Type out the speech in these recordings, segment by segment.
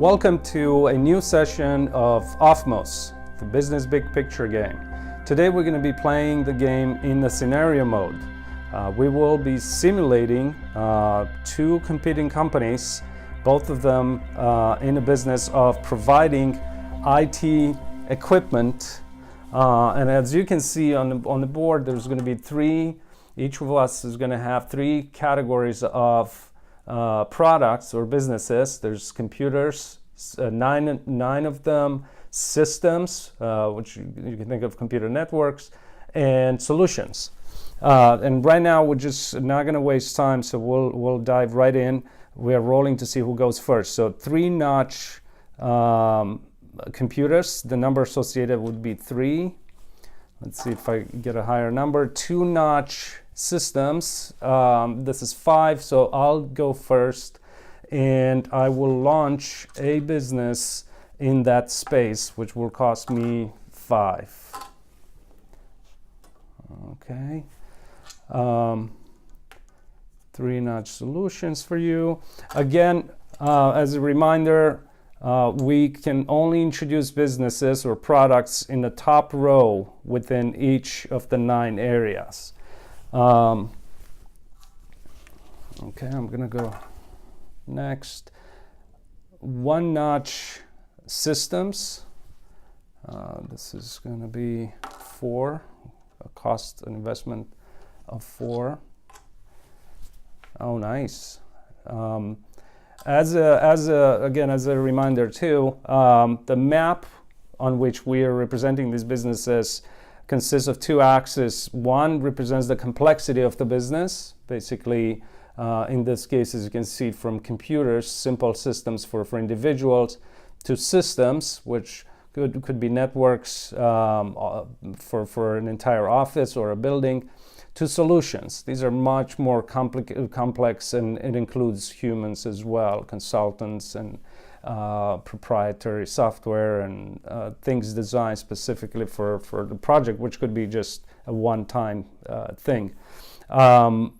Welcome to a new session of Ofmos, the Business Big Picture game. Today we're going to be playing the game in the scenario mode. We will be simulating two competing companies, both of them in the business of providing IT equipment. And as you can see on the board, there's going to be three. Each of us is going to have three categories of products or businesses. There's computers, nine of them, systems, which you can think of computer networks, and solutions. And right now we're just not going to waste time, so we'll dive right in. We are rolling to see who goes first. So 3-notch computers, the number associated would be 3. Let's see if I get a higher number. 2-notch systems, this is 5, so I'll go first and I will launch a business in that space, which will cost me 5. Okay. 3-notch solutions for you. Again, as a reminder, we can only introduce businesses or products in the top row within each of the 9 areas. Okay, I'm gonna go next. 1-notch systems. This is gonna be 4, a cost and investment of 4. Oh, nice. As a reminder too, the map on which we are representing these businesses consists of 2 axes. One represents the complexity of the business. Basically, in this case, as you can see, from computers, simple systems for individuals, to systems, which could be networks for an entire office or a building, to solutions. These are much more complex, and it includes humans as well, consultants and proprietary software and things designed specifically for the project, which could be just a one-time thing. Okay,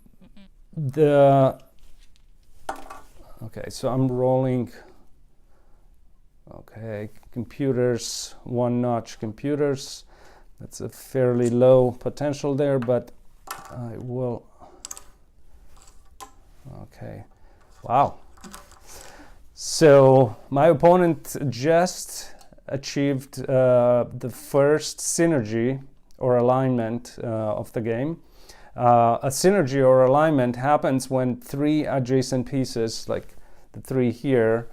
so I'm rolling. Okay, computers, 1-notch computers. That's a fairly low potential there, but I will. Okay, wow. So my opponent just achieved the first synergy or alignment of the game. A synergy or alignment happens when 3 adjacent pieces, like the 3 here,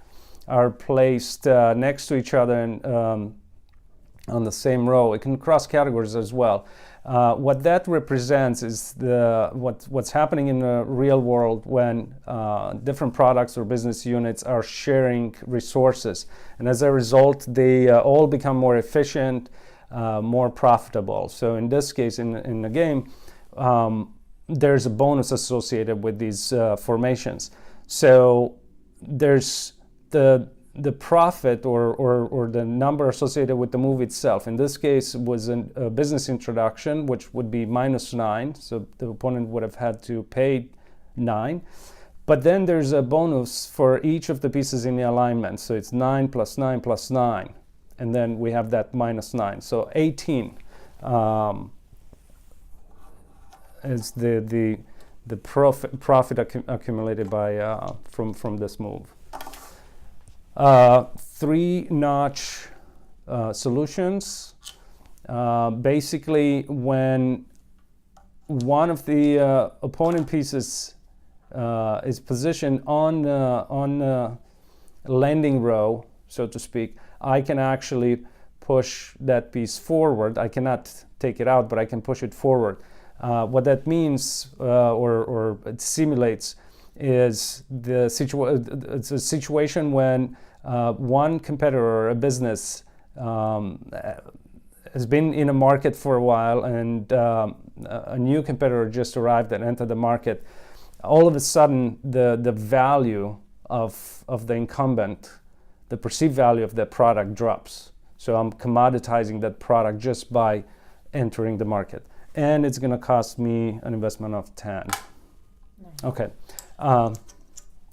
are placed next to each other and on the same row. It can cross categories as well. What that represents is what's happening in the real world when different products or business units are sharing resources, and as a result they all become more efficient, more profitable. So in this case, in the game, there's a bonus associated with these formations. So there's the profit or the number associated with the move itself. In this case, was a business introduction, which would be -9. So the opponent would have had to pay 9. But then there's a bonus for each of the pieces in the alignment. So it's 9 plus 9 plus 9. And then we have that -9. So 18 is the profit accumulated by from this move. 3-notch solutions. Basically, when one of the opponent pieces is positioned on the landing row, so to speak, I can actually push that piece forward. I cannot take it out, but I can push it forward. What that means, or it simulates, is it's a situation when one competitor or a business has been in a market for a while, and a new competitor just arrived and entered the market. All of a sudden, the value of the incumbent, the perceived value of that product drops. So I'm commoditizing that product just by entering the market, and it's going to cost me an investment of 10. Nice. Okay.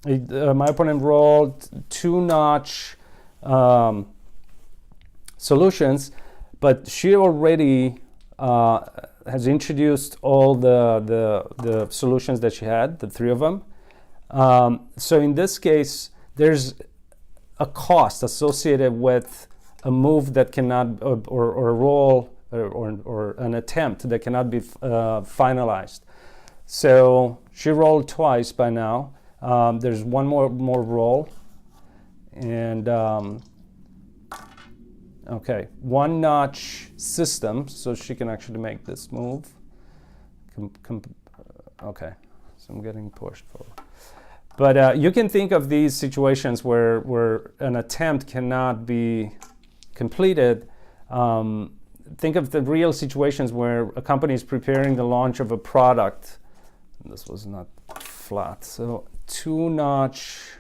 My opponent rolled 2-notch solutions, but she already has introduced all the solutions that she had, the 3 of them. So in this case, there's a cost associated with a move that cannot, or a roll, or an attempt that cannot be finalized. So she rolled twice by now. There's one more roll, and okay, 1 notch system, so she can actually make this move. Okay, so I'm getting pushed forward. But you can think of these situations where an attempt cannot be completed. Think of the real situations where a company is preparing the launch of a product. This was not flat. So 2 notch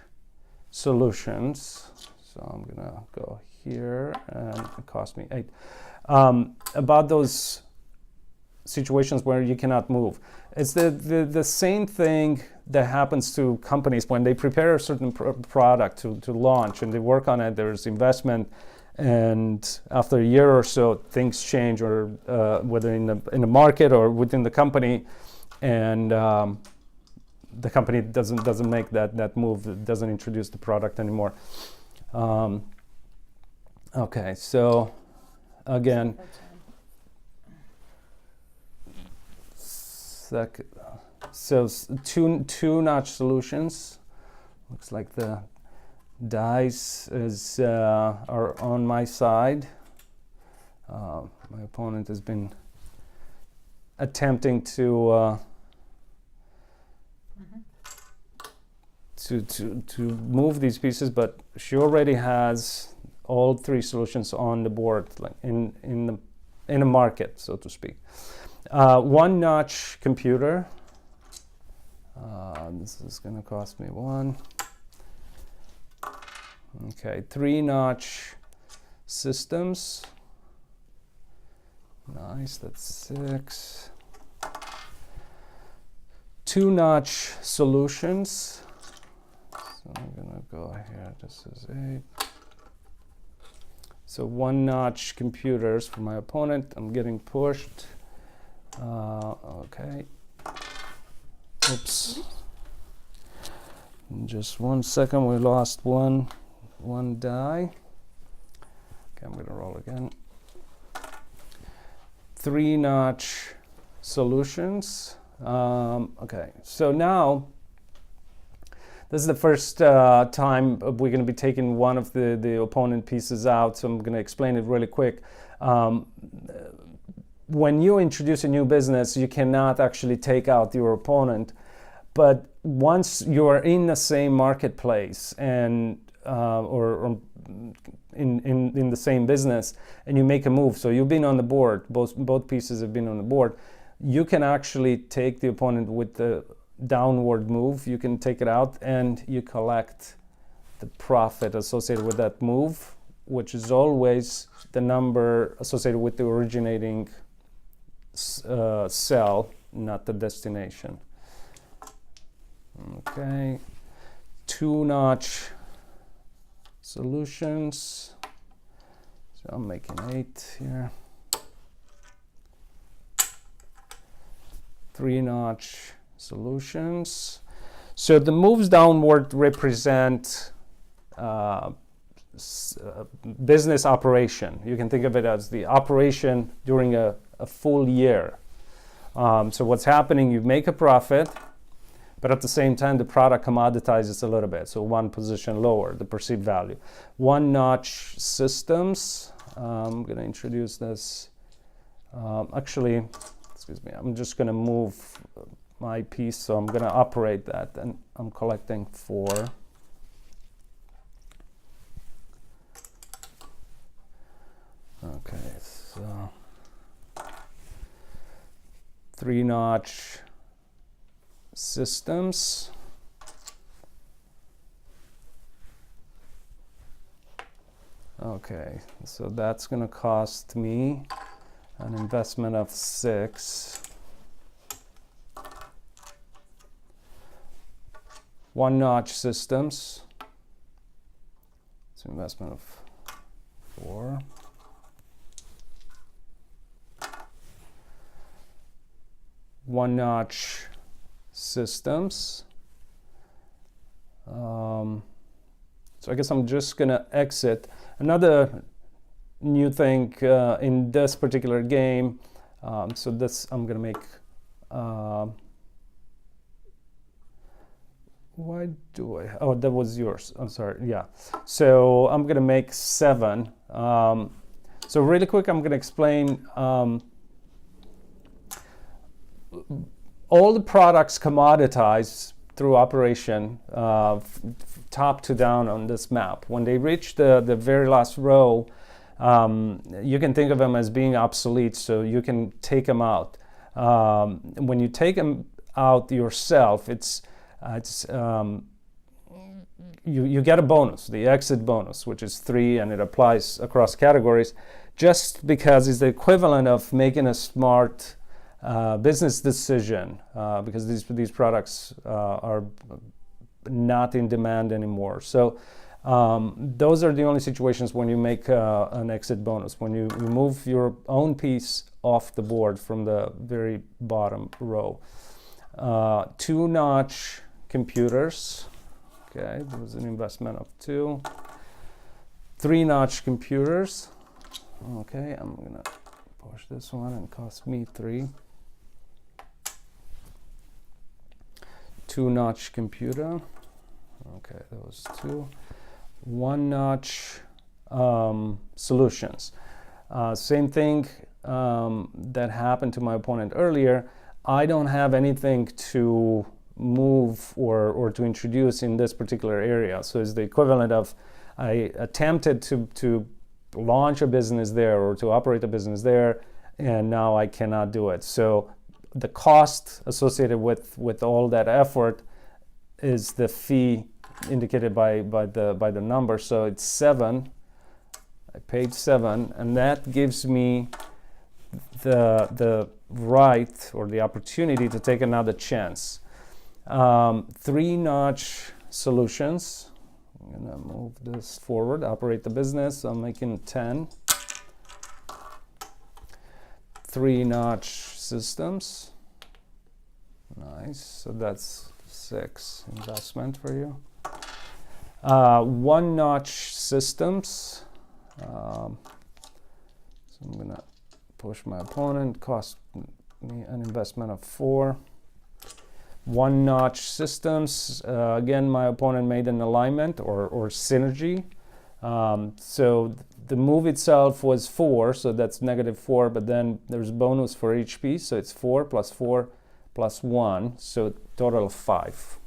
solutions. So I'm gonna go here, and it cost me 8. About those situations where you cannot move. It's the same thing that happens to companies when they prepare a certain product to launch and they work on it. There's investment, and after a year or so, things change, or whether in the market or within the company, and the company doesn't make that move, it doesn't introduce the product anymore. Okay, so again, so 2 notch solutions. Looks like the dice are on my side. My opponent has been attempting to move these pieces, but she already has all 3 solutions on the board, like in a market, so to speak. 1 notch computer. This is going to cost me 1. Okay, 3 notch systems. Nice, that's 6. 2 notch solutions. So I'm gonna go here. This is 8. So 1 notch computers for my opponent. I'm getting pushed. Okay. Oops. In just 1 second, we lost one die. Okay, I'm gonna roll again. 3 notch solutions. Okay, so now this is the first time we're going to be taking one of the opponent pieces out, so I'm going to explain it really quick. When you introduce a new business, you cannot actually take out your opponent, but once you are in the same marketplace and or in the same business, and you make a move, so you've been on the board, both pieces have been on the board, you can actually take the opponent with the downward move. You can take it out and you collect the profit associated with that move, which is always the number associated with the originating cell, not the destination. Okay, 2 notch solutions. So I'm making 8 here. 3 notch solutions. So the moves downward represent business operation. You can think of it as the operation during a full year. So what's happening, you make a profit, but at the same time the product commoditizes a little bit, so 1 position lower, the perceived value. 1 notch systems. I'm going to introduce this. Actually, excuse me, I'm just going to move my piece, so I'm going to operate that, and I'm collecting 4. Okay, so 3 notch systems. Okay, so that's going to cost me an investment of 6. 1 notch systems. It's an investment of 4. One Notch Systems. So I guess I'm just gonna exit. Another new thing in this particular game. So this I'm gonna make. Why do I? Oh, that was yours. I'm sorry. Yeah. So I'm gonna make 7. So really quick, I'm gonna explain. All the products commoditize through operation, top to down on this map. When they reach the very last row, you can think of them as being obsolete, so you can take them out. When you take them out yourself, you get a bonus, the exit bonus, which is 3, and it applies across categories, just because it's the equivalent of making a smart business decision, because these products are not in demand anymore. So those are the only situations when you make an exit bonus, when you move your own piece off the board from the very bottom row. 2-notch computers. Okay, there was an investment of 2. 3-notch computers. Okay, I'm gonna push this one and cost me 3. 2-notch computer. Okay, that was 2. 1-notch solutions. Same thing that happened to my opponent earlier. I don't have anything to move or to introduce in this particular area. So it's the equivalent of I attempted to launch a business there or to operate a business there, and now I cannot do it. So the cost associated with all that effort is the fee indicated by the number. So it's 7. I paid 7, and that gives me the right or the opportunity to take another chance. 3-notch solutions. I'm gonna move this forward, operate the business. I'm making 10. 3-notch systems. Nice. So that's 6 investment for you. 1-notch systems. So I'm gonna push my opponent, cost me an investment of 4. 1-notch systems. Again, my opponent made an alignment or synergy. So the move itself was 4, so that's -4, but then there's bonus for each piece, so it's 4 plus 1, so total of 5.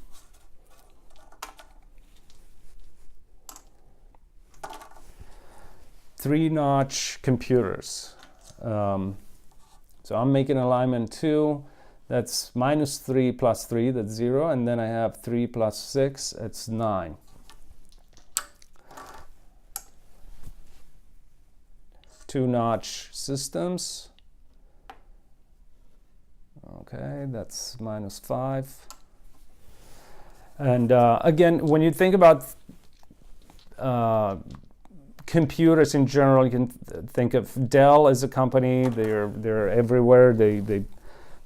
Three-notch computers. So I'm making alignment 2. That's -3 plus 3, that's 0. And then I have 3 plus 6, it's 9. Two-notch systems. Okay, that's -5. And again, when you think about computers in general, you can think of Dell as a company. They're everywhere. They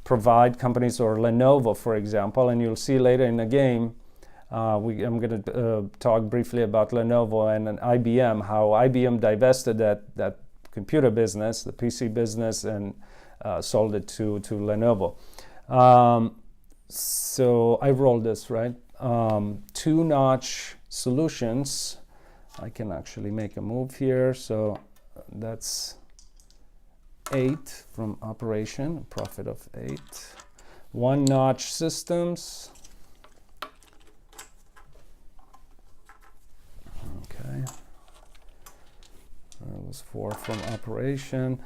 provide companies, or Lenovo, for example, and you'll see later in the game. I'm going to talk briefly about Lenovo and an IBM. How IBM divested that computer business, the PC business, and sold it to Lenovo. So I rolled this, right? 2-notch solutions. I can actually make a move here. So that's 8 from operation, a profit of 8. 1-notch systems. Okay. That was 4 from operation.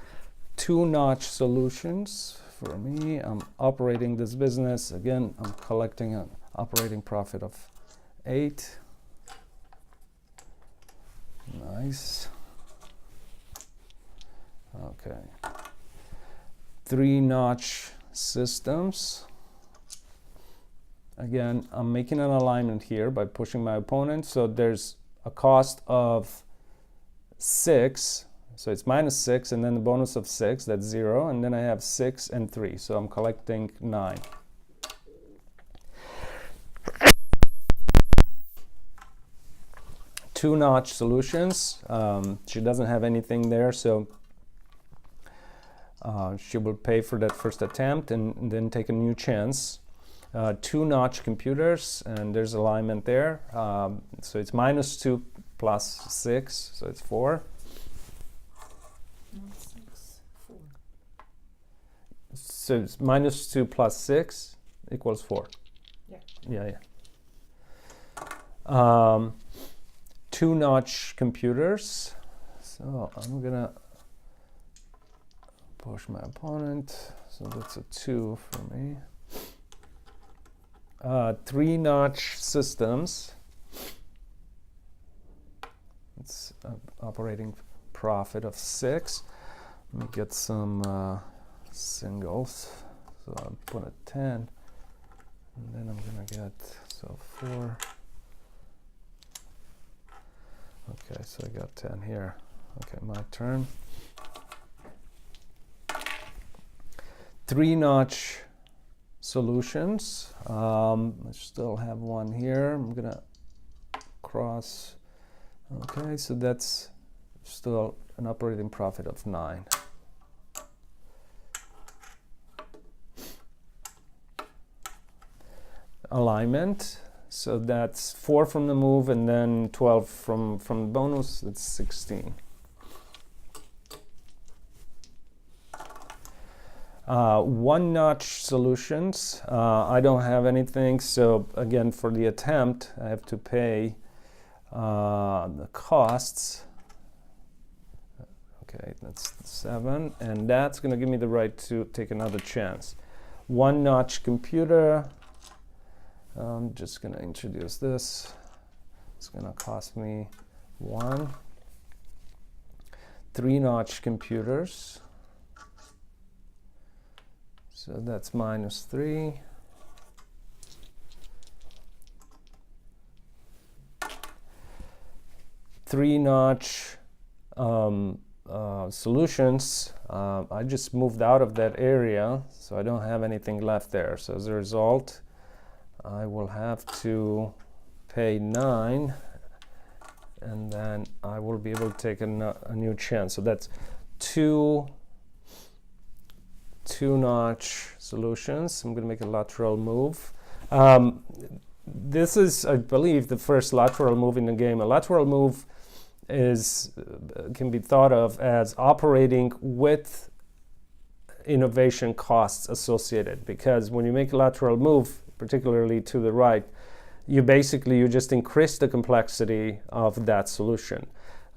2-notch solutions. For me, I'm operating this business. Again, I'm collecting an operating profit of 8. Nice. Okay. 3-notch systems. Again, I'm making an alignment here by pushing my opponent. So there's a cost of 6, so it's minus 6, and then the bonus of 6, that's 0, and then I have 6 and 3, so I'm collecting 9. Two-notch solutions. She doesn't have anything there, so she will pay for that first attempt and then take a new chance. Two-notch computers, and there's alignment there. So it's minus 2 plus 6, so it's 4. 6, 4. So it's minus 2 plus 6 equals 4. Yeah. Two-notch computers. So I'm gonna push my opponent. So that's a 2 for me. Three-notch systems. It's operating profit of 6. Let me get some singles. So I'll put a 10, and then I'm gonna get 4. Okay, so I got 10 here. Okay, my turn. Three-notch solutions. I still have one here. I'm gonna cross. Okay, so that's still an operating profit of 9. Alignment. So that's 4 from the move, and then 12 from the bonus. That's 16. One-notch solutions. I don't have anything, so again, for the attempt, I have to pay the costs. Okay, that's 7, and that's going to give me the right to take another chance. One-notch computer. I'm just going to introduce this. It's going to cost me 1. Three-notch computers. So that's minus 3. Three-notch solutions. I just moved out of that area, so I don't have anything left there. So as a result, I will have to pay 9, and then I will be able to take a new chance. So that's two-notch solutions. I'm going to make a lateral move. This is, I believe, the first lateral move in the game. A lateral move can be thought of as operating with innovation costs associated, because when you make a lateral move, particularly to the right, you just increase the complexity of that solution.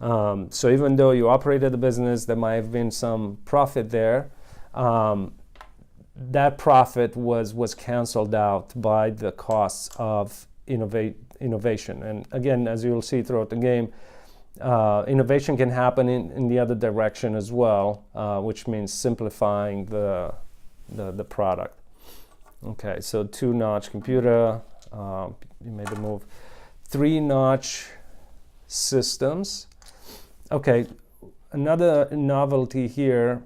So even though you operated the business, there might have been some profit there. That profit was canceled out by the costs of innovation. And again, as you'll see throughout the game, innovation can happen in the other direction as well, which means simplifying the product. Okay, so two-notch computer, you made the move. Three-notch systems. Okay, another novelty here.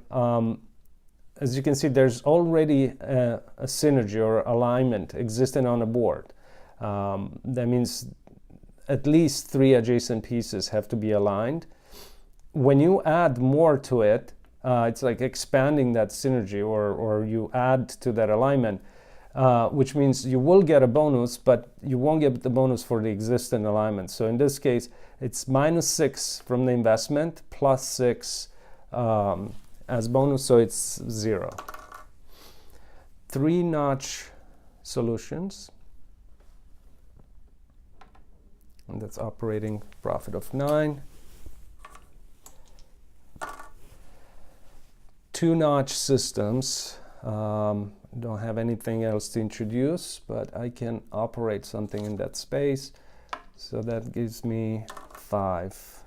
As you can see, there's already a synergy or alignment existing on the board. That means at least 3 adjacent pieces have to be aligned. When you add more to it, it's like expanding that synergy, or you add to that alignment, which means you will get a bonus, but you won't get the bonus for the existing alignment. So in this case, it's minus 6 from the investment, plus 6 as bonus, so it's 0. Three-notch solutions. And that's operating profit of 9. Two-notch systems. Don't have anything else to introduce, but I can operate something in that space. So that gives me 5.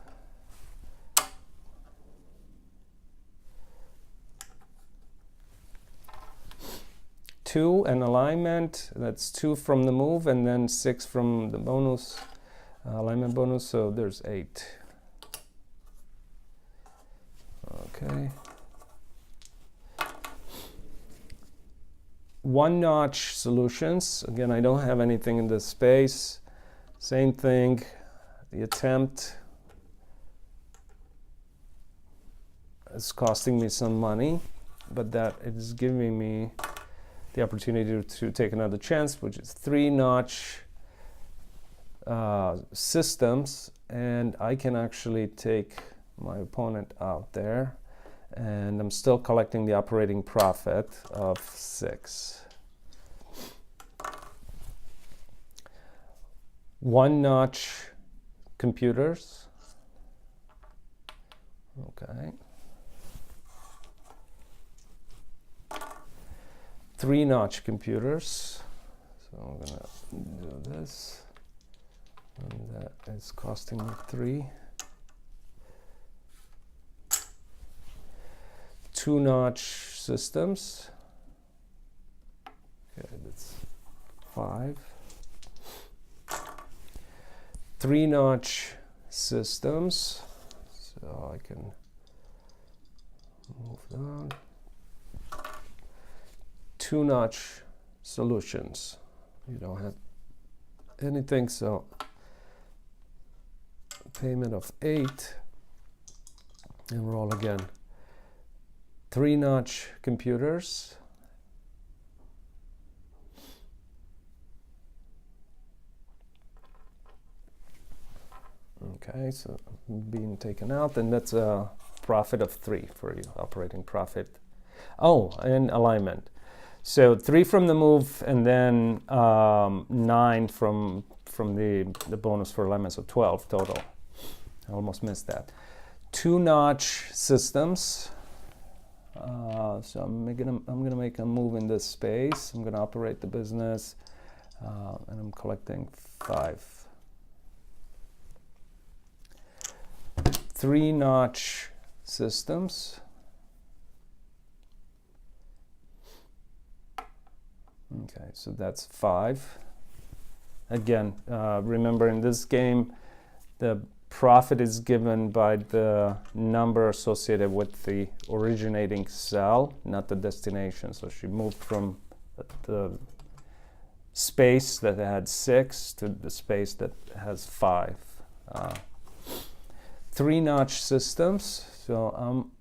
Two, an alignment. That's 2 from the move, and then 6 from the bonus. alignment bonus, so there's 8. Okay. One notch solutions. Again, I don't have anything in this space. Same thing. The attempt is costing me some money, but that it is giving me the opportunity to take another chance, which is 3 notch systems, and I can actually take my opponent out there, and I'm still collecting the operating profit of 6. One notch computers. Okay. 3 notch computers. So I'm gonna do this, and that is costing me 3. 2 notch systems. Okay, that's 5. 3 notch systems. So I can move down. 2 notch solutions. You don't have anything, so payment of 8 and roll again. 3 notch computers. Okay, so being taken out, and that's a profit of 3 for you, operating profit. Oh, and alignment. So 3 from the move, and then 9 from the bonus for alignment, so 12 total. I almost missed that. 2 notch systems. So I'm gonna make a move in this space. I'm gonna operate the business, and I'm collecting 5. 3 notch systems. Okay, so that's 5. Again, remember in this game, the profit is given by the number associated with the originating cell, not the destination. So she moved from the space that had 6 to the space that has 5. 3 notch systems. So I'm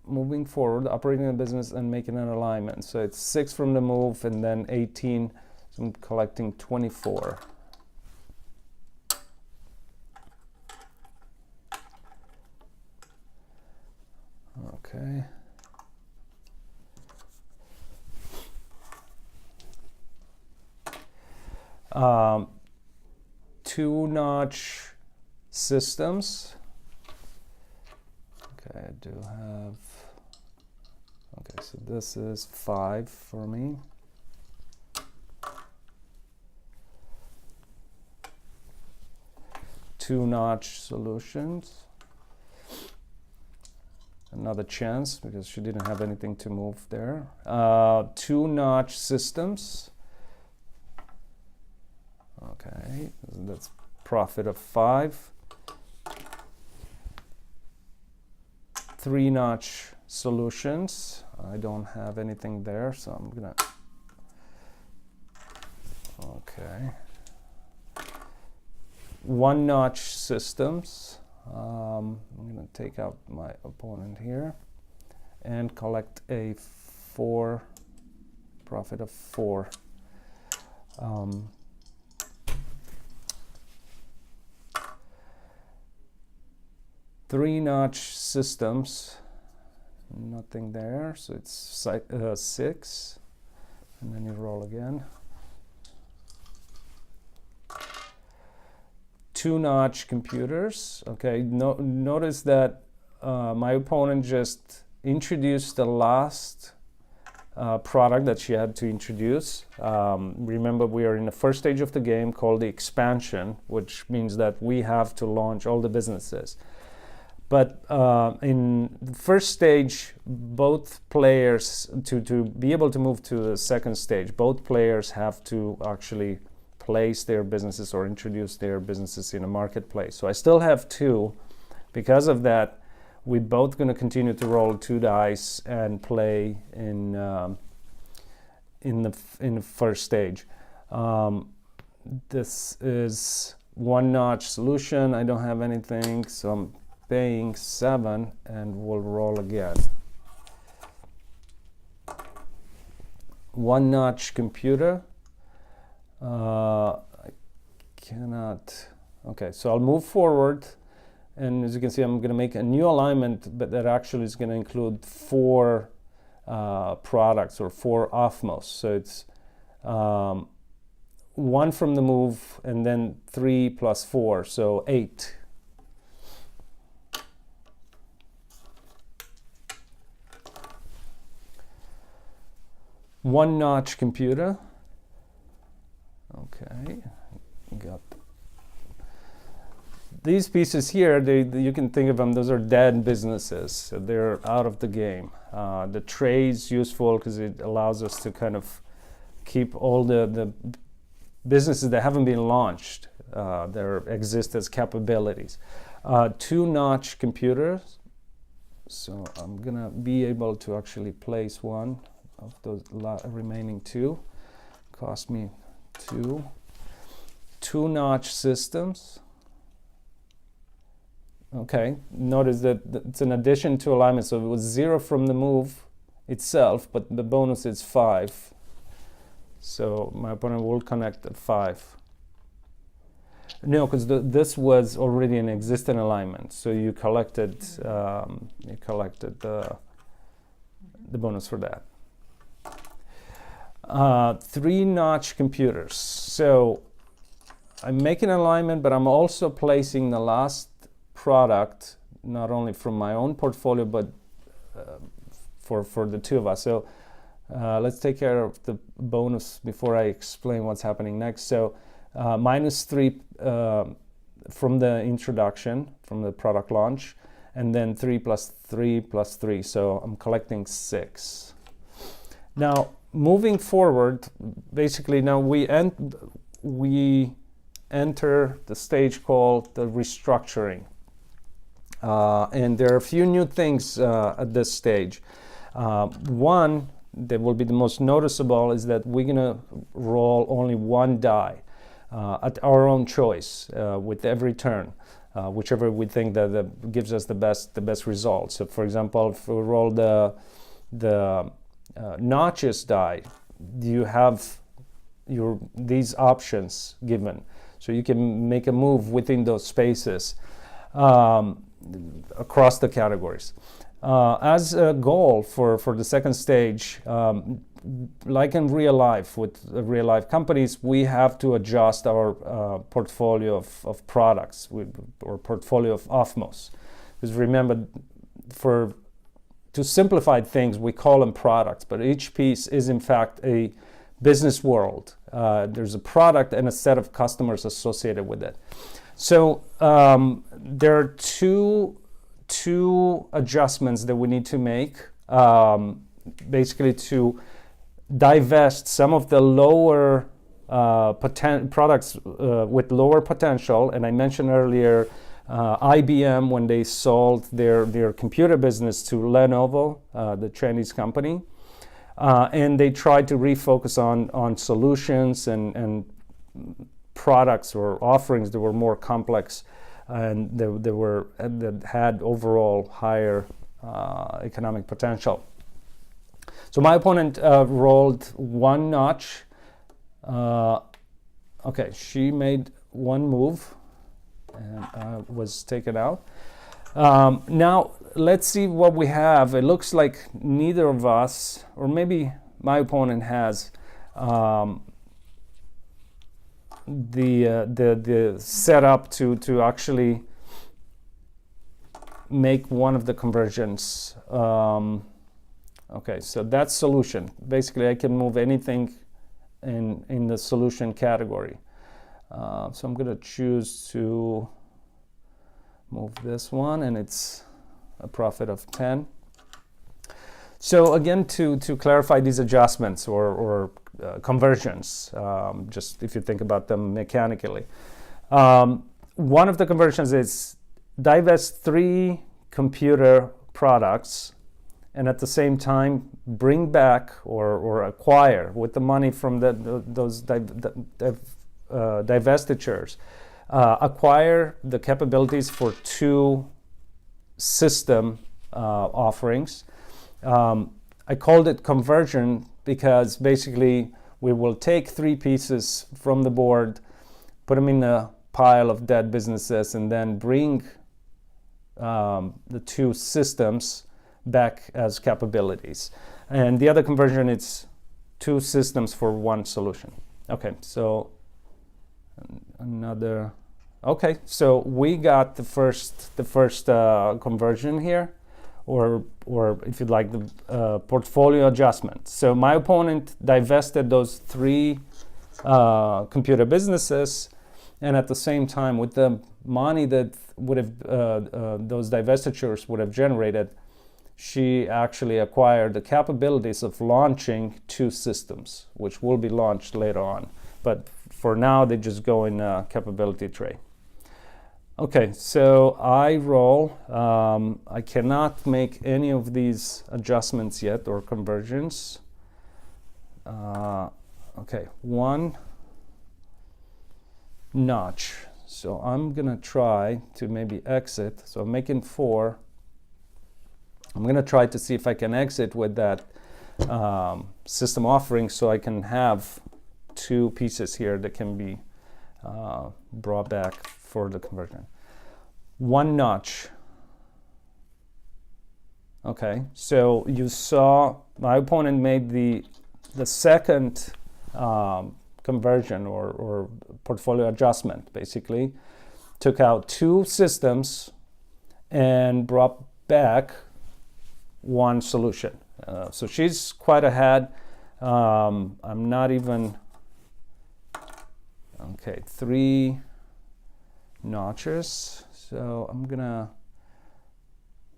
moving forward, operating a business and making an alignment. So it's 6 from the move, and then 18. So I'm collecting 24. Okay. Two notch systems. Okay, I do have. Okay, so this is 5 for me. Two notch solutions. Another chance because she didn't have anything to move there. 2 notch systems. Okay, that's profit of 5. 3 notch solutions. I don't have anything there, so I'm gonna. Okay. 1 notch systems. I'm going to take out my opponent here and collect a 4, profit of 4. 3 notch systems, nothing there, so it's 6, and then you roll again. 2 notch computers. Okay, notice that my opponent just introduced the last product that she had to introduce. Remember, we are in the first stage of the game called the expansion, which means that we have to launch all the businesses. But in the first stage, both players, to be able to move to the second stage, both players have to actually place their businesses or introduce their businesses in a marketplace. So I still have 2. Because of that, we're both going to continue to roll 2 dice and play in the first stage. This is 1-notch solution. I don't have anything, so I'm paying 7, and we'll roll again. 1-notch computer. I cannot. Okay, so I'll move forward, and as you can see, I'm going to make a new alignment, but that actually is going to include 4 products or 4 Ofmos. So it's 1 from the move, and then 3 plus 4, so 8. One-notch computer. Okay, got these pieces here. You can think of them, those are dead businesses. So they're out of the game. The trade's useful because it allows us to kind of keep all the businesses that haven't been launched. There exist as capabilities. 2-notch computers. So I'm gonna be able to actually place one of those remaining 2. Cost me 2. 2-notch systems. Okay, notice that it's an addition to alignment, so it was 0 from the move itself, but the bonus is 5. So my opponent will connect at 5. No, because this was already an existing alignment, so you collected the bonus for that. 3-notch computers. So I'm making an alignment, but I'm also placing the last product, not only from my own portfolio, but for the 2 of us. So let's take care of the bonus before I explain what's happening next. So -3 from the introduction, from the product launch, and then 3 plus 3 plus 3. So I'm collecting 6. Now, moving forward, basically now we enter the stage called the restructuring. And there are a few new things at this stage. One that will be the most noticeable is that we're going to roll only 1 die at our own choice with every turn, whichever we think that gives us the best results. So, for example, if we roll the notches die, you have these options given, so you can make a move within those spaces across the categories. As a goal for the second stage, like in real life, with real life companies, we have to adjust our portfolio of products or portfolio of Ofmos. Because remember, to simplify things, we call them products, but each piece is in fact a business world. There's a product and a set of customers associated with it. So there are two adjustments that we need to make, basically to divest some of the lower products with lower potential. And I mentioned earlier IBM, when they sold their computer business to Lenovo, the Chinese company, and they tried to refocus on solutions and products or offerings that were more complex and that had overall higher economic potential. So my opponent rolled 1 notch. Okay, she made 1 move and was taken out. Now let's see what we have. It looks like neither of us, or maybe my opponent has the setup to actually make one of the conversions. Okay, so that's solution. Basically, I can move anything in the solution category. So I'm going to choose to move this one, and it's a profit of 10. So again, to clarify these adjustments or conversions, just if you think about them mechanically. One of the conversions is divest 3 computer products and at the same time bring back or acquire with the money from those divestitures, acquire the capabilities for 2 system offerings. I called it conversion because basically we will take 3 pieces from the board, put them in a pile of dead businesses, and then bring the 2 systems back as capabilities. And the other conversion is 2 systems for 1 solution. Okay, so so we got the first conversion here, or if you'd like, the portfolio adjustment. So my opponent divested those 3 computer businesses, and at the same time, with the money that would have those divestitures would have generated, she actually acquired the capabilities of launching 2 systems, which will be launched later on. But for now, they just go in a capability tray. Okay, so I roll. I cannot make any of these adjustments yet or conversions. Okay, 1 notch. So I'm gonna try to maybe exit. So I'm making 4. I'm gonna try to see if I can exit with that system offering, so I can have 2 pieces here that can be brought back for the conversion. 1 notch. Okay, so you saw my opponent made the second conversion or portfolio adjustment. Basically took out 2 systems and brought back 1 solution. So she's quite ahead. I'm not even, okay, 3 notches. So I'm gonna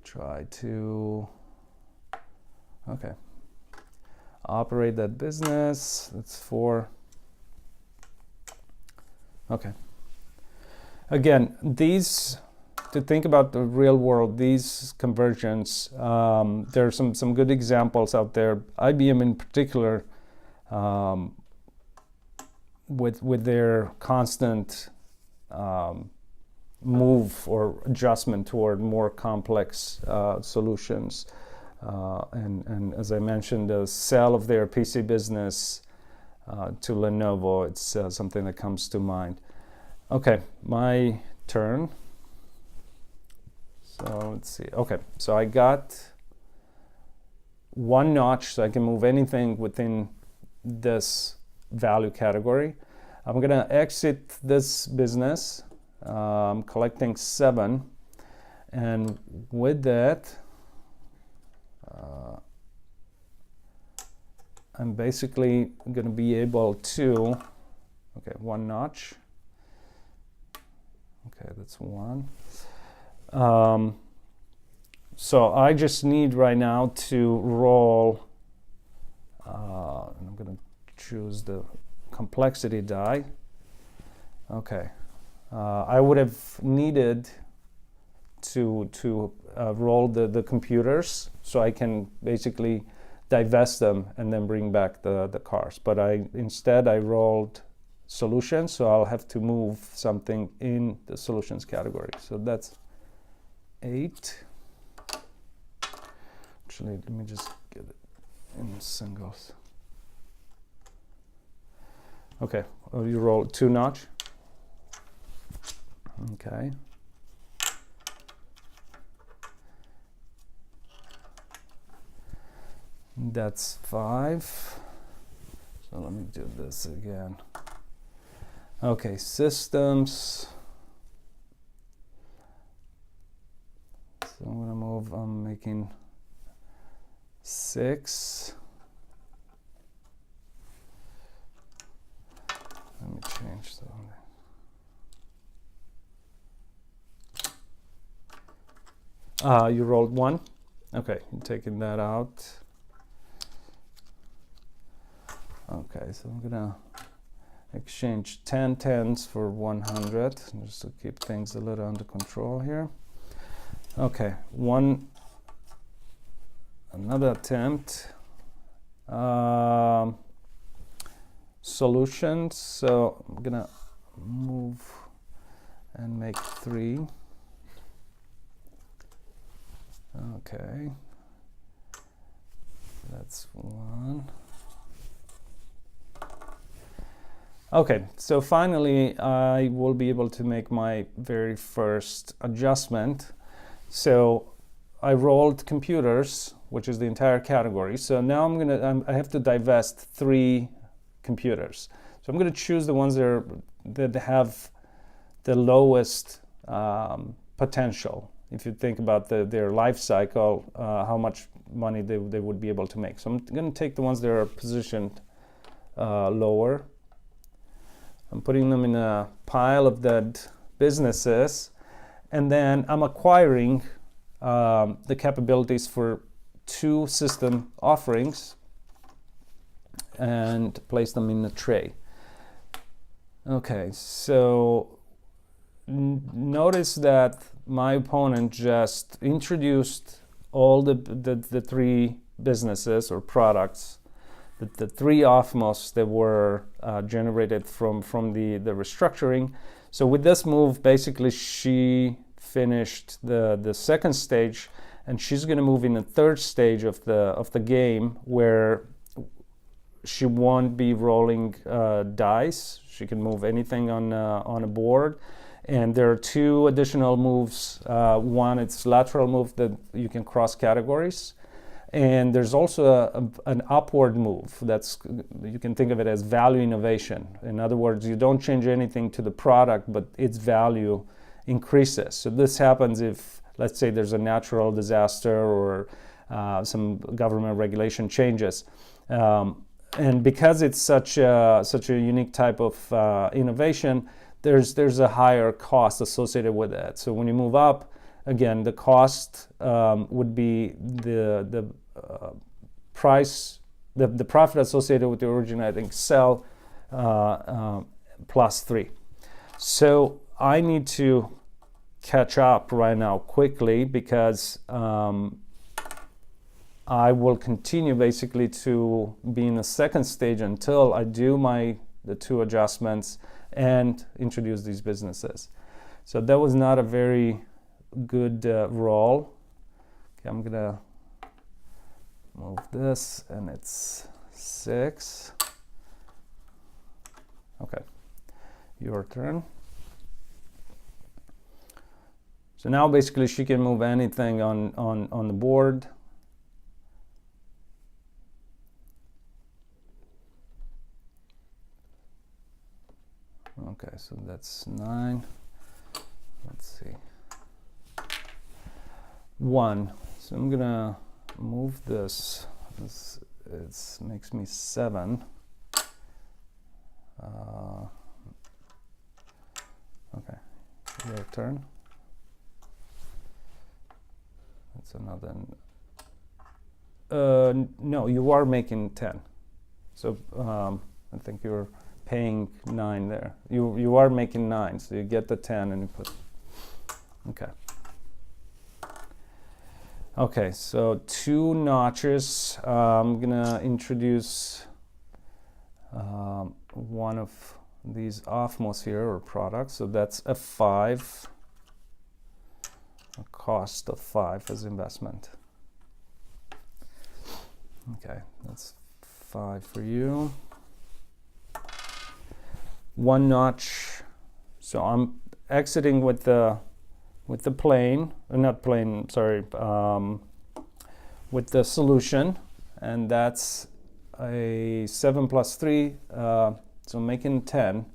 try to, okay, operate that business. That's 4. Okay. Again, these, to think about the real world, these conversions, there are some good examples out there. IBM in particular, with their constant move or adjustment toward more complex solutions, and as I mentioned, the sale of their PC business to Lenovo, it's something that comes to mind. Okay, my turn. So let's see. Okay, so I got 1 notch, so I can move anything within this value category. I'm gonna exit this business. I'm collecting 7, and with that, I'm basically gonna be able to, okay, 1 notch. Okay, that's 1. So I just need right now to roll, and I'm going to choose the complexity die. Okay, I would have needed to roll the computers so I can basically divest them and then bring back the cars. But instead I rolled solutions, so I'll have to move something in the solutions category. So that's 8. Actually, let me just get it in singles. Okay, oh, you roll 2 notch. Okay. That's 5. So let me do this again. Okay, systems. So I'm gonna move, I'm making 6. Let me change the you rolled 1. Okay, I'm taking that out. Okay, so I'm gonna exchange 10 10s for 100 just to keep things a little under control here. Okay, another attempt. Solutions, so I'm gonna move and make 3. Okay, that's 1. Okay, so finally I will be able to make my very first adjustment. So I rolled computers, which is the entire category. So now I have to divest 3 computers. So I'm gonna choose the ones that have the lowest potential. If you think about their life cycle, how much money they would be able to make. So I'm gonna take the ones that are positioned lower. I'm putting them in a pile of dead businesses, and then I'm acquiring the capabilities for 2 system offerings and place them in a tray. Okay, so notice that my opponent just introduced all the 3 businesses or products, the 3 Ofmos that were generated from the restructuring. So with this move, basically she finished the second stage, and she's going to move in the third stage of the game, where she won't be rolling dice. She can move anything on a board, and there are 2 additional moves. One, it's lateral move that you can cross categories, and there's also an upward move. You can think of it as value innovation. In other words, you don't change anything to the product, but its value increases. So this happens if, let's say, there's a natural disaster or some government regulation changes. And because it's such a unique type of innovation, there's a higher cost associated with it. So when you move up, again, the cost would be the price, the profit associated with the originating sell plus 3. So I need to catch up right now quickly, because I will continue basically to be in the second stage until I do the 2 adjustments and introduce these businesses. So that was not a very good roll. Okay, I'm gonna move this, and it's 6. Okay, your turn. So now basically she can move anything on the board. Okay, so that's 9. Let's see. 1. So I'm gonna move this. It makes me 7. Okay, your turn. That's another. No, you are making 10. So I think you're paying 9 there. You are making 9, so you get the 10 and you put. Okay. Okay, so 2 notches. I'm gonna introduce one of these Ofmos here, or products. So that's a 5, a cost of 5 as investment. Okay, that's 5 for you. 1 notch. So I'm exiting with the plane, not plane, sorry, with the solution, and that's a 7 plus 3, so making 10.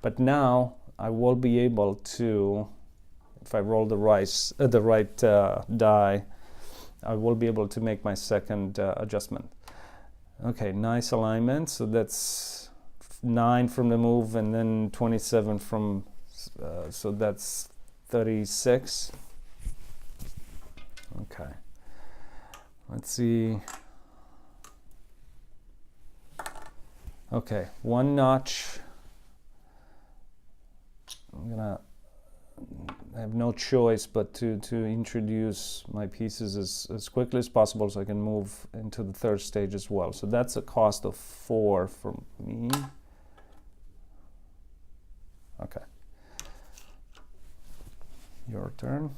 But now I will be able to, if I roll the right die, I will be able to make my second adjustment. Okay, nice alignment. So that's 9 from the move, and then 27 from, so that's 36. Okay. Let's see. Okay, one notch. I have no choice but to introduce my pieces as quickly as possible so I can move into the third stage as well. So that's a cost of 4 for me. Okay. Your turn.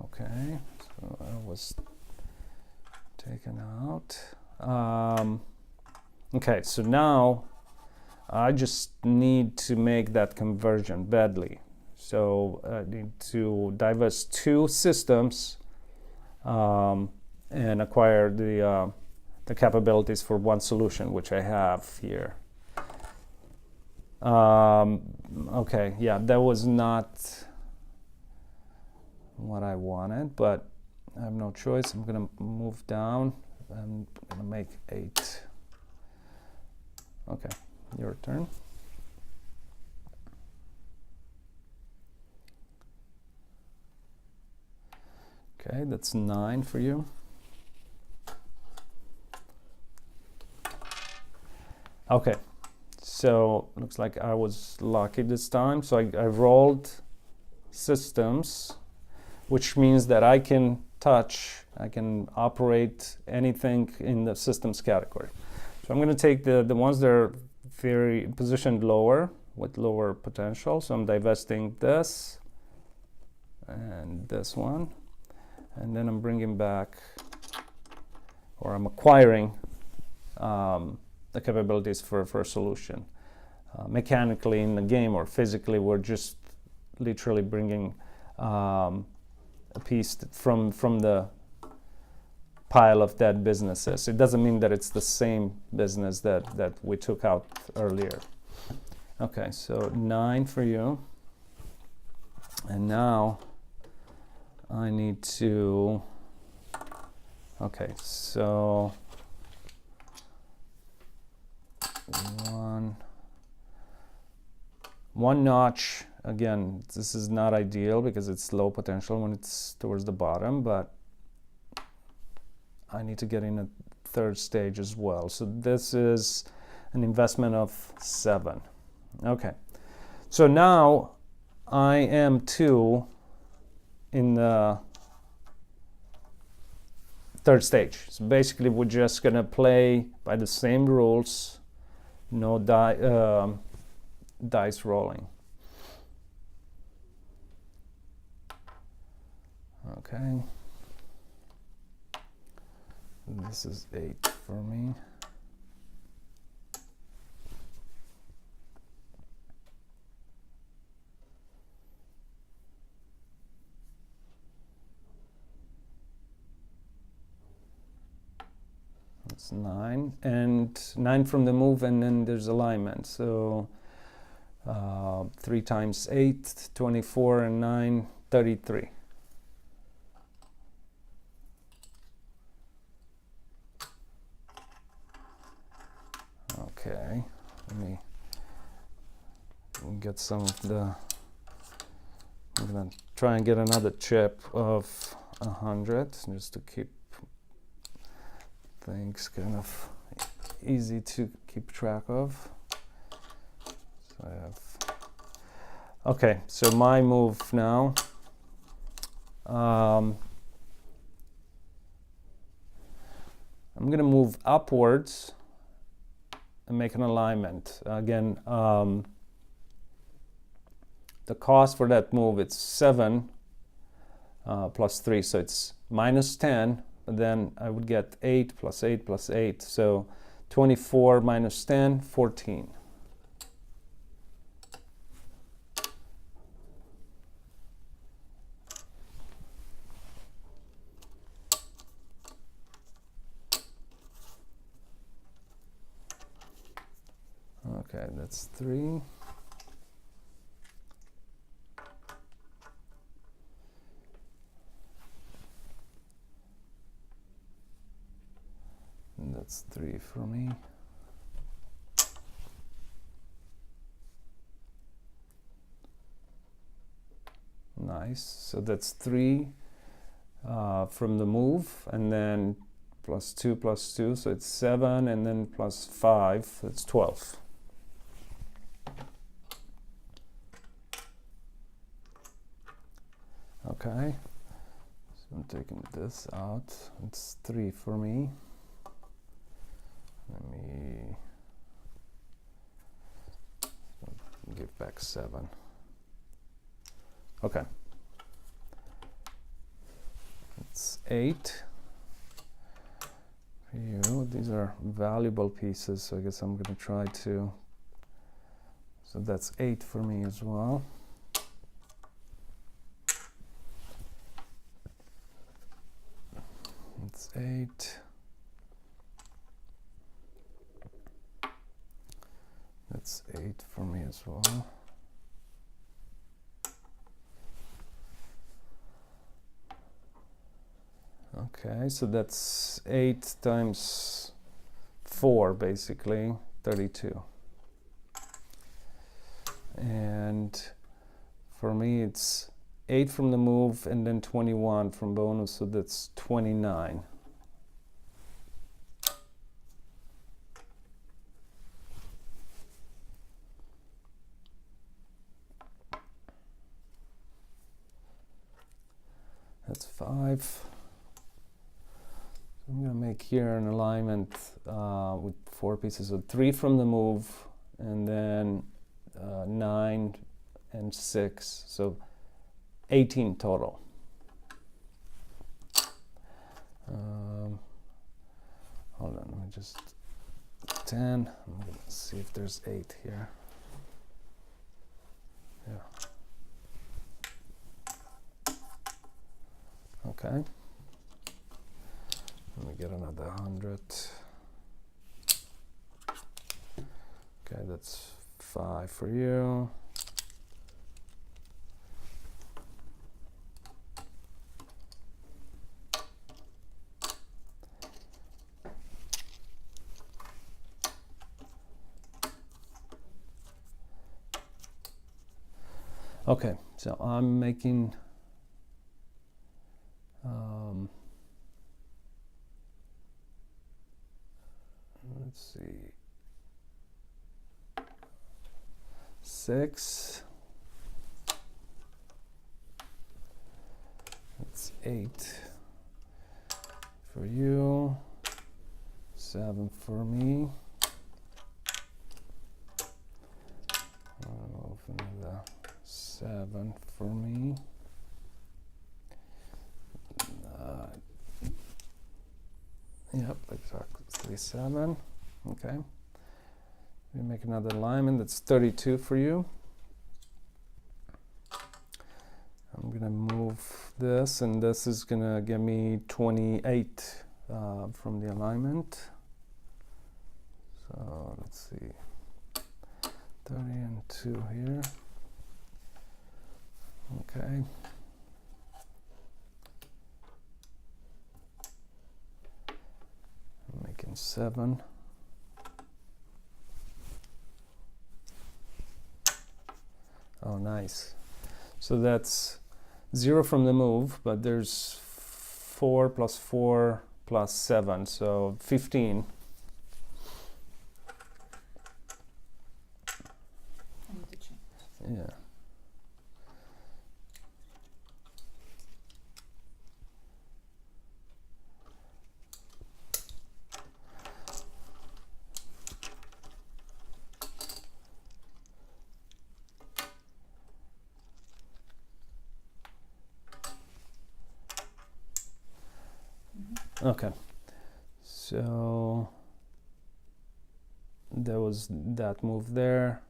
Okay, so I was taken out. Okay, so now I just need to make that conversion badly. So I need to divest 2 systems and acquire the capabilities for 1 solution, which I have here. Okay, yeah, that was not what I wanted, but I have no choice. I'm gonna move down. I'm gonna make 8. Okay, your turn. Okay, that's 9 for you. Okay, so looks like I was lucky this time. So I rolled systems, which means that I can operate anything in the systems category. So I'm going to take the ones that are very positioned lower with lower potential. So I'm divesting this and this one. And then I'm bringing back, or I'm acquiring the capabilities for a solution. Mechanically in the game or physically, we're just literally bringing a piece from the pile of dead businesses. It doesn't mean that it's the same business that we took out earlier. Okay, so 9 for you. And now I need to, okay, so one notch. Again, this is not ideal because it's low potential when it's towards the bottom, but I need to get in a third stage as well. So this is an investment of 7. Okay, so now I am 2 in the third stage. So basically we're just gonna play by the same rules, no dice rolling. Okay, this is 8 for me. That's 9, and 9 from the move, and then there's alignment. So 3 times 8, 24, and 9, 33. Okay, let me get some of the, I'm gonna try and get another chip of 100 just to keep things kind of easy to keep track of. So I have, okay, so my move now. I'm gonna move upwards and make an alignment. Again, the cost for that move, it's 7 plus 3, so it's minus 10, but then I would get 8 plus 8 plus 8, so 24 minus 10, 14. Okay, that's 3. And that's 3 for me. Nice. So that's 3 from the move, and then plus 2, so it's 7, and then plus 5, that's 12. Okay, so I'm taking this out. It's 3 for me. Let me give back 7. Okay. It's 8 for you. These are valuable pieces, so I guess I'm going to try to. So that's 8 for me as well. It's 8. That's 8 for me as well. Okay, so that's 8 times 4, basically, 32. And for me, it's 8 from the move and then 21 from bonus, so that's 29. That's 5. So I'm going to make here an alignment with 4 pieces. So 3 from the move, and then 9 and 6. So 18 total. Hold on, let me just 10. I'm going to see if there's 8 here. Yeah. Okay. Let me get another 100. Okay, that's 5 for you. Okay, so I'm making let's see, 6. That's 8 for you, 7 for me. I'll move another 7 for me. Yep, exactly 7. Okay. We make another alignment. That's 32 for you. I'm gonna move this, and this is gonna give me 28 from the alignment. So let's see, 30 and 2 here. Okay. I'm making 7. Oh, nice. So that's 0 from the move, but there's 4 plus 4 plus 7, so 15. I need to check. Yeah. Okay, so there was that move there.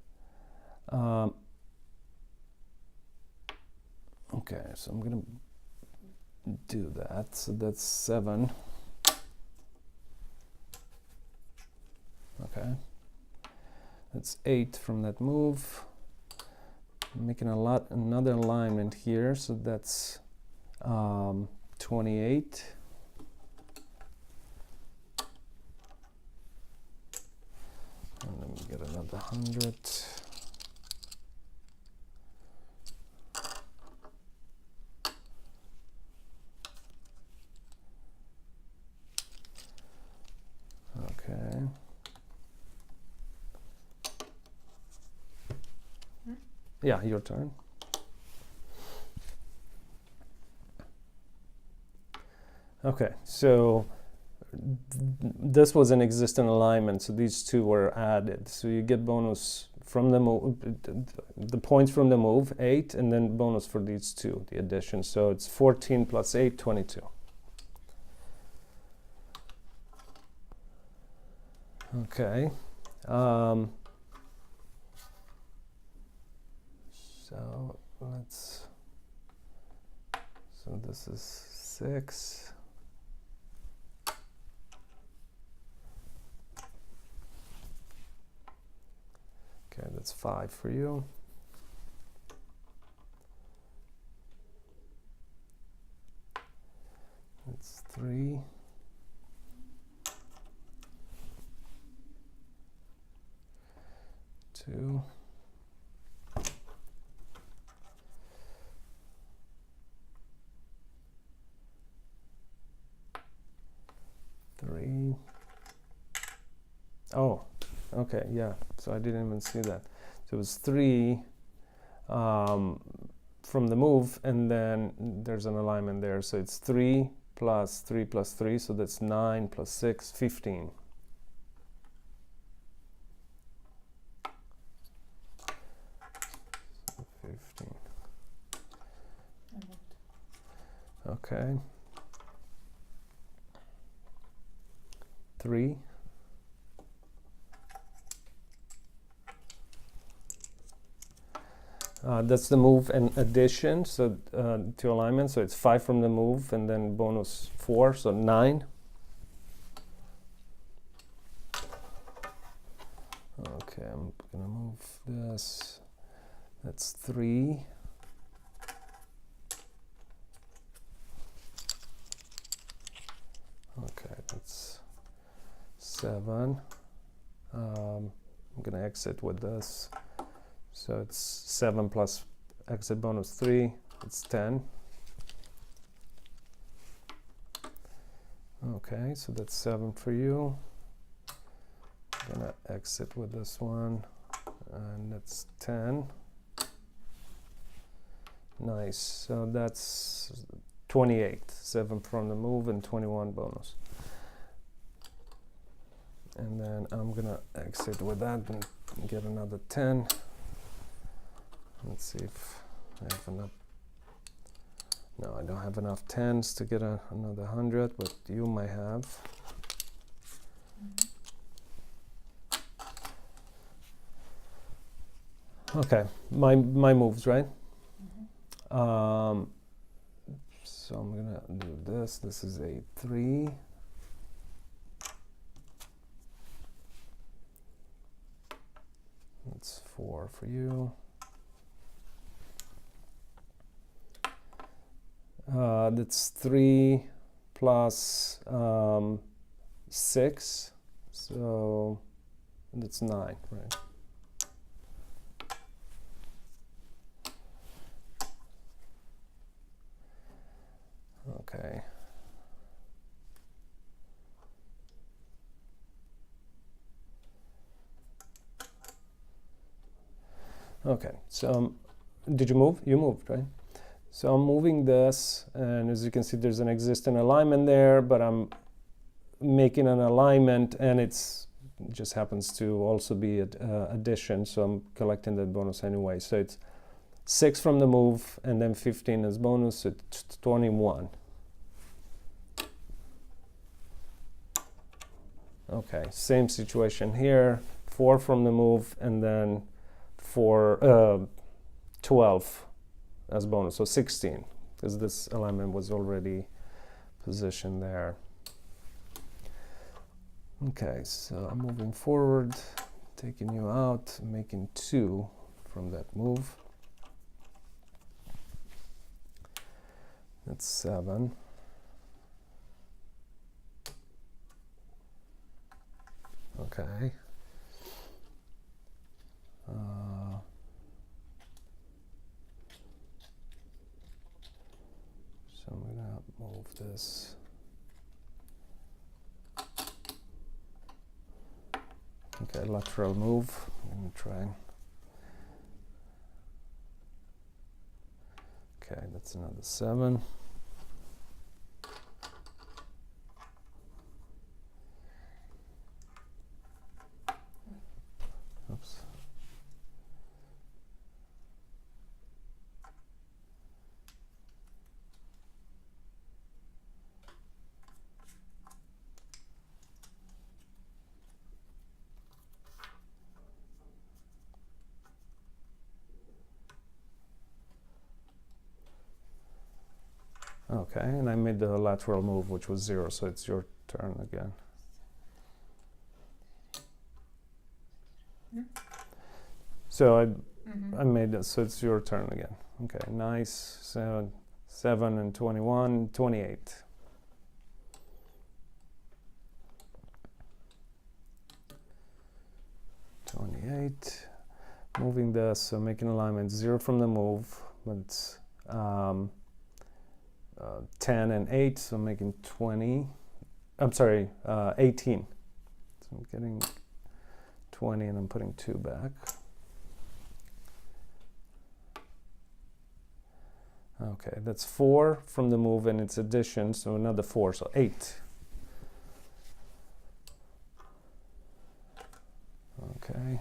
Okay, so I'm gonna do that. So that's 7. Okay, that's 8 from that move. I'm making another alignment here, so that's 28. And let me get another 100. Yeah, your turn. Okay, so this was an existing alignment, so these two were added. So you get bonus from the move, the points from the move, 8, and then bonus for these two, the addition. So it's 14 plus 8, 22. Okay. So let's, so this is 6. Okay, that's 5 for you. That's 3. Two. Three. Oh, okay, yeah. So I didn't even see that. So it was 3 from the move, and then there's an alignment there. So it's 3 plus 3 plus 3. So that's 9 plus 6, 15. Okay. 3. That's the move and addition, so to alignment. So it's 5 from the move, and then bonus 4, so 9. Okay, I'm gonna move this. That's 3. Okay, that's 7. I'm gonna exit with this. So it's 7 plus exit bonus 3. It's 10. Okay, so that's 7 for you. I'm gonna exit with this one, and that's 10. Nice. So that's 28. 7 from the move and 21 bonus. And then I'm gonna exit with that and get another 10. Let's see if I have enough. No, I don't have enough 10s to get another 100, but you might have. Okay, my moves, right? So I'm gonna do this. This is a 3. That's 4 for you. That's 3 plus 6, so that's 9, right? Okay. Okay, so did you move? You moved, right? So I'm moving this, and as you can see, there's an existing alignment there, but I'm making an alignment, and it's just happens to also be addition, so I'm collecting that bonus anyway. So it's 6 from the move, and then 15 as bonus, so it's 21. Okay, same situation here, 4 from the move, and then 12 as bonus, so 16, because this alignment was already positioned there. Okay, so I'm moving forward, taking you out, making 2 from that move. That's 7. Okay. So I'm gonna move this. Okay, lateral move. I'm gonna try. Okay, that's another 7. Oops. Okay, and I made the lateral move, which was 0, so it's your turn again. So I made it, so it's your turn again. Okay, nice. 7 and 21, 28. Moving this, so making alignment 0 from the move, but 10 and 8, so I'm making 20. I'm sorry, 18. So I'm getting 20 and I'm putting 2 back. Okay, that's 4 from the move and it's addition, so another 4, so 8. Okay.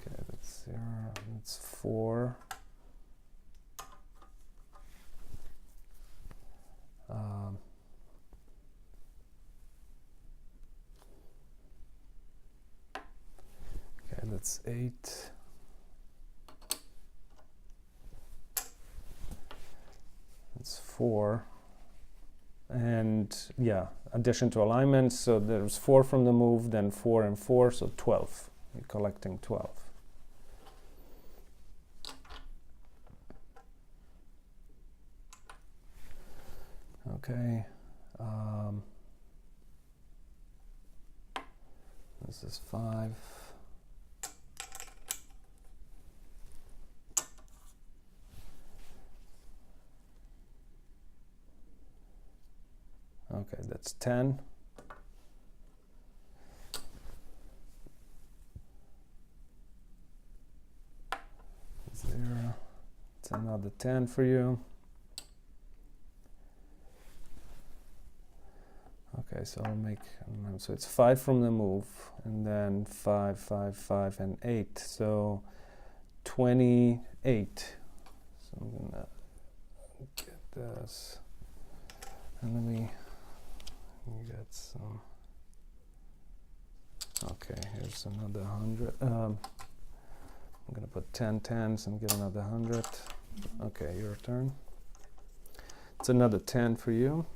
Okay, that's 0, that's 4. Okay, that's 8. That's 4. And yeah, addition to alignment, so there's 4 from the move, then 4 and 4, so 12. You're collecting 12. Okay. This is 5. Okay, that's 10. Zero. It's another 10 for you. Okay, so I'll make, so it's 5 from the move, and then 5, 5, 5, and 8. So 28. So I'm gonna get this, and let me get some. Okay, here's another 100. I'm gonna put 10 tens and get another 100. Okay, your turn. It's another 10 for you.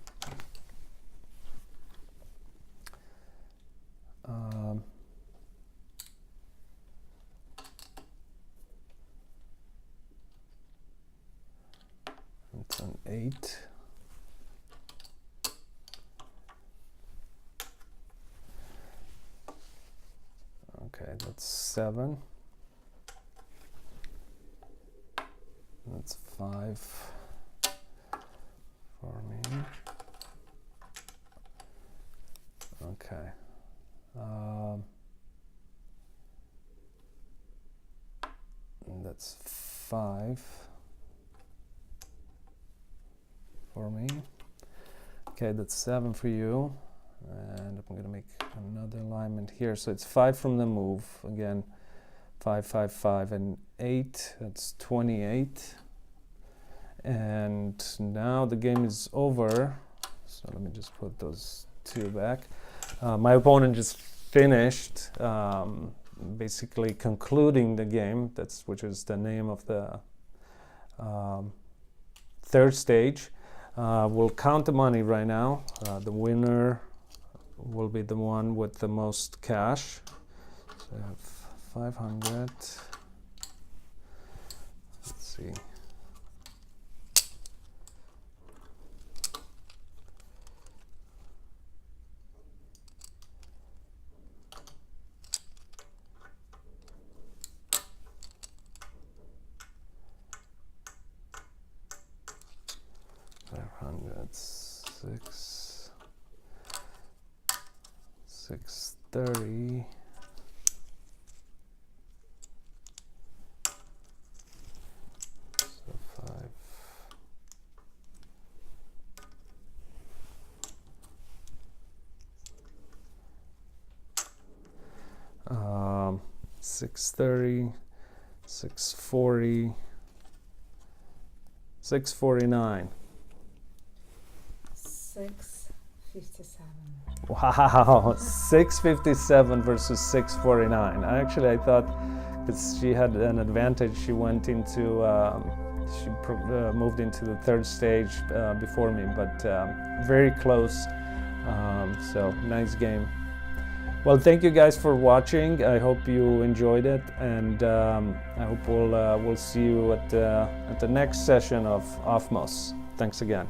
It's an 8. Okay, that's 7. That's 5 for me. Okay. And that's 5 for me. Okay, that's 7 for you. And I'm going to make another alignment here. So it's 5 from the move. Again, 5, 5, 5, and 8. That's 28. And now the game is over. So let me just put those 2 back. My opponent just finished, basically concluding the game. Which is the name of the third stage. We'll count the money right now. The winner will be the one with the most cash. So I have 500. Let's see. Six, 630, 630, 640, 649. 657. Wow, 657 versus 649. I thought because she had an advantage, she went into, moved into the third stage before me, but very close. So nice game. Well, thank you guys for watching. I hope you enjoyed it, and I hope we'll see you at the next session of Ofmos. Thanks again.